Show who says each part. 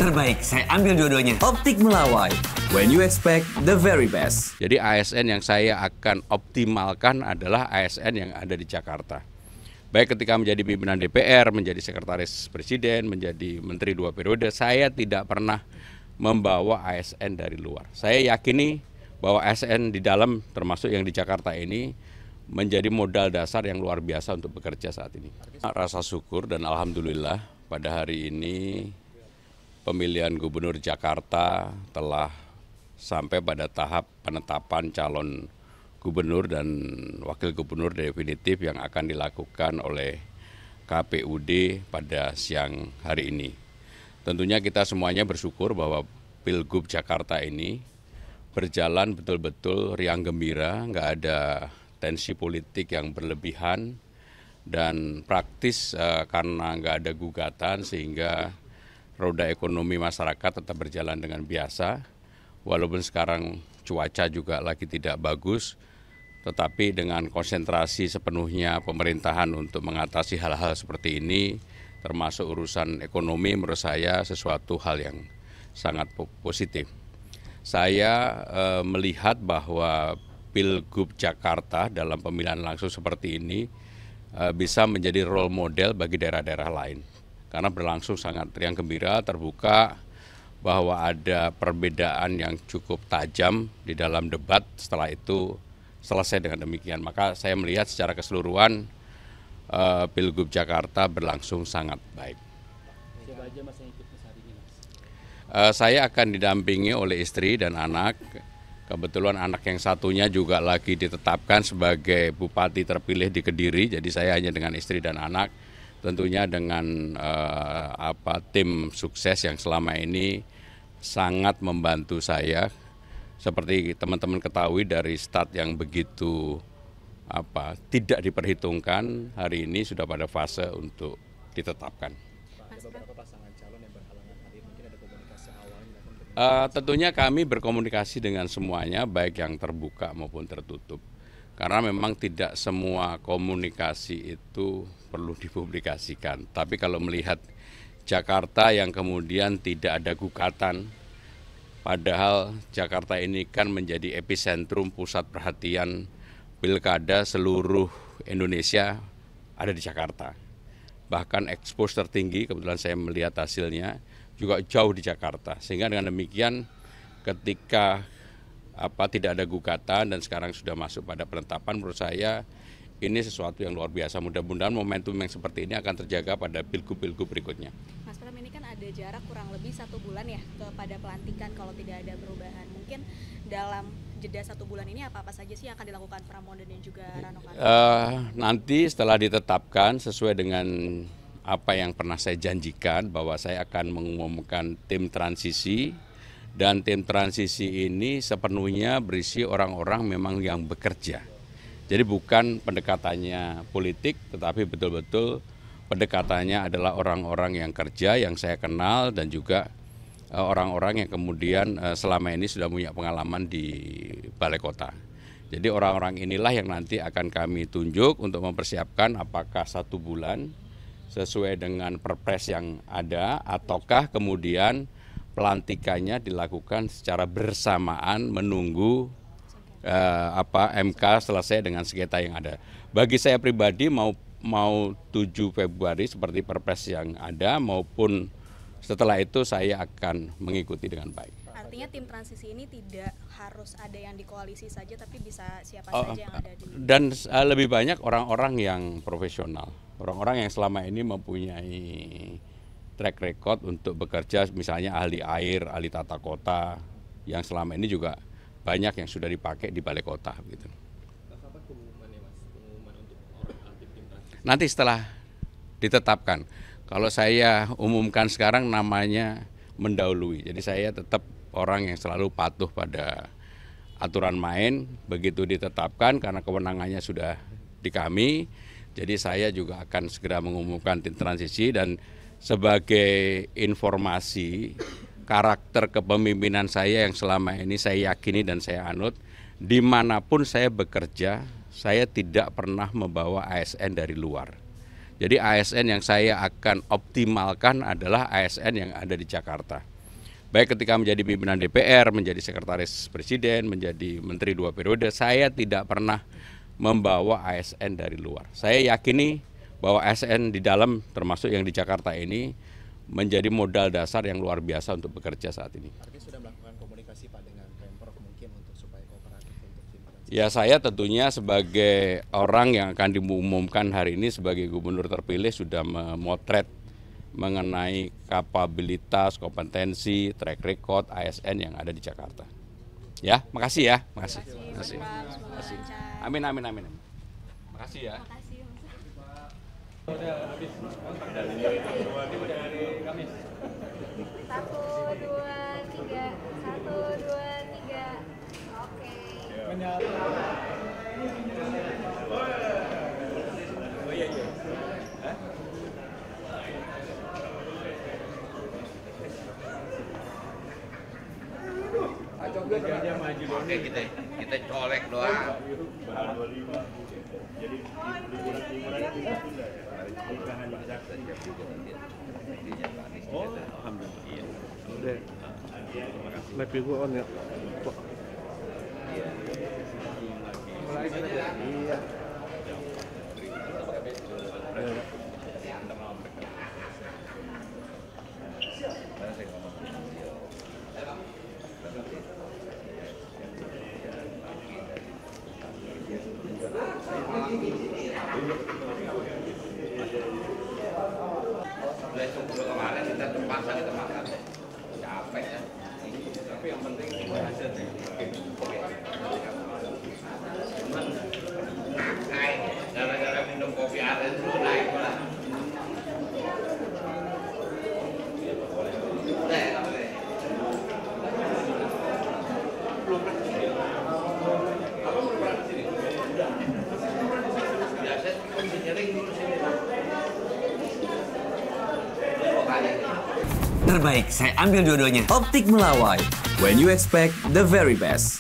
Speaker 1: Terbaik, saya ambil dua-duanya.
Speaker 2: Optik Melawai, when you expect the very best.
Speaker 3: Jadi ASN yang saya akan optimalkan adalah ASN yang ada di Jakarta. Baik ketika menjadi pimpinan DPR, menjadi sekretaris presiden, menjadi menteri 2 periode, saya tidak pernah membawa ASN dari luar. Saya yakini bahwa ASN di dalam, termasuk yang di Jakarta ini, menjadi modal dasar yang luar biasa untuk bekerja saat ini. Rasa syukur dan alhamdulillah pada hari ini pemilihan gubernur Jakarta telah sampai pada tahap penetapan calon gubernur dan wakil gubernur definitif yang akan dilakukan oleh KPUD pada siang hari ini. Tentunya kita semuanya bersyukur bahwa Pilgub Jakarta ini berjalan betul-betul riang gembira, nggak ada tensi politik yang berlebihan dan praktis karena nggak ada gugatan sehingga roda ekonomi masyarakat tetap berjalan dengan biasa. Walaupun sekarang cuaca juga lagi tidak bagus, tetapi dengan konsentrasi sepenuhnya pemerintahan untuk mengatasi hal-hal seperti ini, termasuk urusan ekonomi, menurut saya sesuatu hal yang sangat positif. Saya melihat bahwa Pilgub Jakarta dalam pemilihan langsung seperti ini bisa menjadi role model bagi daerah-daerah lain. Karena berlangsung sangat riang gembira, terbuka, bahwa ada perbedaan yang cukup tajam di dalam debat, setelah itu selesai dengan demikian. Maka saya melihat secara keseluruhan Pilgub Jakarta berlangsung sangat baik.
Speaker 4: Siapa aja Mas yang ikut hari ini, Mas?
Speaker 3: Saya akan didampingi oleh istri dan anak. Kebetulan anak yang satunya juga lagi ditetapkan sebagai bupati terpilih di Kediri. Jadi saya hanya dengan istri dan anak. Tentunya dengan tim sukses yang selama ini sangat membantu saya. Seperti teman-teman ketahui dari start yang begitu tidak diperhitungkan, hari ini sudah pada fase untuk ditetapkan.
Speaker 4: Ada beberapa pasangan calon yang berhalangan hadir, mungkin ada komunikasi awal.
Speaker 3: Tentunya kami berkomunikasi dengan semuanya, baik yang terbuka maupun tertutup. Karena memang tidak semua komunikasi itu perlu dipublikasikan. Tapi kalau melihat Jakarta yang kemudian tidak ada gugatan, padahal Jakarta ini kan menjadi epicentrum pusat perhatian pilkada seluruh Indonesia ada di Jakarta. Bahkan ekspos tertinggi, kebetulan saya melihat hasilnya, juga jauh di Jakarta. Sehingga dengan demikian ketika tidak ada gugatan dan sekarang sudah masuk pada penetapan, menurut saya ini sesuatu yang luar biasa. Mudah-mudahan momentum yang seperti ini akan terjaga pada pilgub-pilgub berikutnya.
Speaker 5: Mas Pram, ini kan ada jarak kurang lebih 1 bulan ya kepada pelantikan kalau tidak ada perubahan. Mungkin dalam jeda 1 bulan ini apa-apa saja sih yang akan dilakukan Pramono dan juga Rano Karno?
Speaker 3: Nanti setelah ditetapkan sesuai dengan apa yang pernah saya janjikan bahwa saya akan mengumumkan tim transisi, dan tim transisi ini sepenuhnya berisi orang-orang memang yang bekerja. Jadi bukan pendekatannya politik, tetapi betul-betul pendekatannya adalah orang-orang yang kerja, yang saya kenal, dan juga orang-orang yang kemudian selama ini sudah punya pengalaman di balai kota. Jadi orang-orang inilah yang nanti akan kami tunjuk untuk mempersiapkan apakah 1 bulan sesuai dengan perpres yang ada, ataukah kemudian pelantikannya dilakukan secara bersamaan menunggu MK selesai dengan sengketa yang ada. Bagi saya pribadi mau 7 Februari seperti perpres yang ada maupun setelah itu saya akan mengikuti dengan baik.
Speaker 5: Artinya tim transisi ini tidak harus ada yang di koalisi saja, tapi bisa siapa saja yang ada di...
Speaker 3: Dan lebih banyak orang-orang yang profesional, orang-orang yang selama ini mempunyai track record untuk bekerja, misalnya ahli air, ahli tata kota, yang selama ini juga banyak yang sudah dipakai di balai kota. Gitu.
Speaker 4: Kapan pengumumannya, Mas? Pengumuman untuk orang aktif tim transisi?
Speaker 3: Nanti setelah ditetapkan. Kalau saya umumkan sekarang namanya mendahului. Jadi saya tetap orang yang selalu patuh pada aturan main. Begitu ditetapkan karena kewenangannya sudah di kami. Jadi saya juga akan segera mengumumkan tim transisi, dan sebagai informasi karakter kepemimpinan saya yang selama ini saya yakini dan saya anut, dimanapun saya bekerja, saya tidak pernah membawa ASN dari luar. Jadi ASN yang saya akan optimalkan adalah ASN yang ada di Jakarta. Baik ketika menjadi pimpinan DPR, menjadi sekretaris presiden, menjadi menteri 2 periode, saya tidak pernah membawa ASN dari luar. Saya yakini bahwa ASN di dalam, termasuk yang di Jakarta ini, menjadi modal dasar yang luar biasa untuk bekerja saat ini.
Speaker 1: Artinya sudah melakukan komunikasi Pak dengan Pemprov mungkin untuk supaya kooperatif untuk pimpinan.
Speaker 3: Ya, saya tentunya sebagai orang yang akan diumumkan hari ini sebagai gubernur terpilih sudah memotret mengenai kapabilitas, kompetensi, track record ASN yang ada di Jakarta. Ya, makasih ya, makasih. Makasih. Makasih. Amin, amin, amin. Makasih ya.
Speaker 5: Makasih, Mas.
Speaker 6: Satu, dua, tiga. Satu, dua, tiga. Oke.
Speaker 3: Oke, kita colek doang.
Speaker 7: Oh, alhamdulillah. Udah. Live gua on ya. Mulai iya.
Speaker 3: Kemarin kita terpaksa kita makan. Capek ya. Tapi yang penting hasilnya. Naik, gara-gara minum kopi aren dulu naik malah.
Speaker 2: Terbaik, saya ambil dua-duanya. Optik Melawai. When you expect the very best.